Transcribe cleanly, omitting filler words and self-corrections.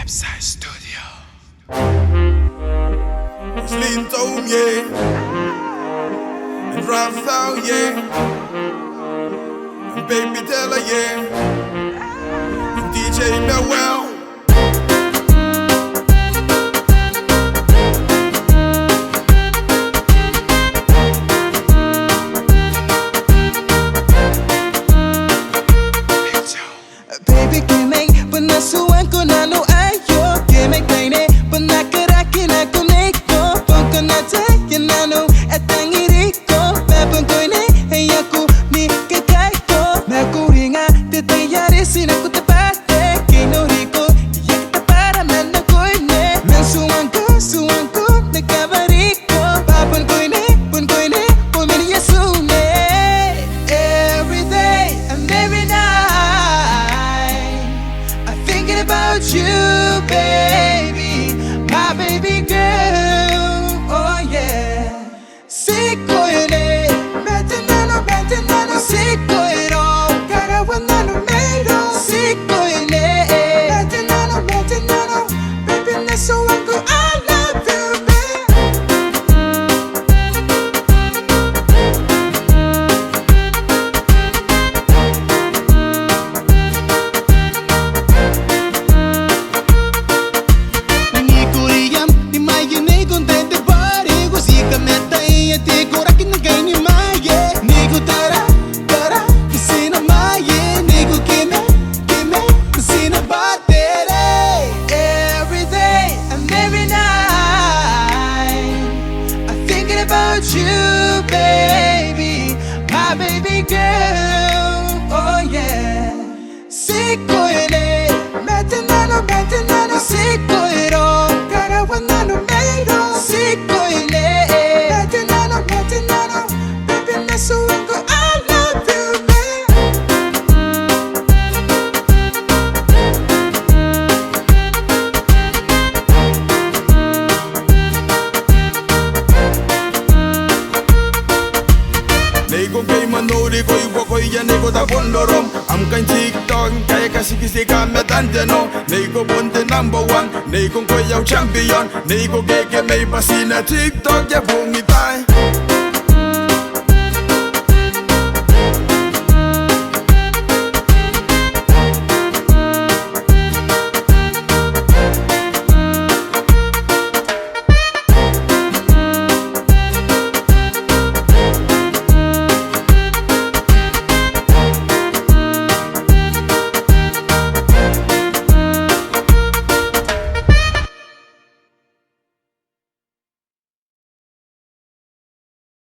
TabSide Studio. It's Lintone, yeah, and Rafael, yeah, and Babytellar, yeah, and DJ Mawell. Baby, kimay panasuan ko na no ayo. Kimay kaine panakarakin ako neko. Pangko na tayo na no at ang iriko. Mapang ko ne ay ako ni kakay ko. Nakuringa tatayari sinako tapate. Kinuriko iyak ta para man na ko ne. Mensuan ko nakabariko. Papan ko ne pumiliya sune. Every day and every night thinking about you, baby, my baby girl, oh yeah. Siko yun metinano, siko yun karawan na numero. Siko yun metinano, baby, nasuwan ko, I love you, baby. Nangikuriam, ni Maya ni contente pare. Così che metta e te cora che non gai ni Maya. Nico tara, kasi na Maya. Nico kime, kasi na battere. Every day and every night I'm thinking about you, baby, my baby girl, oh yeah. Siko yun metinano, siko yun karawan na numero. Siko yun metinano, baby, nasuwan ko, I love you, baby. Nego kay manuri ko iwa ko ya nego ta bondorom. Am kan TikTok kay kasi kami tandeno. Nego bonte number 1, nego ko yaw champion. Nego kay may pasina TikTok ya bungi tay.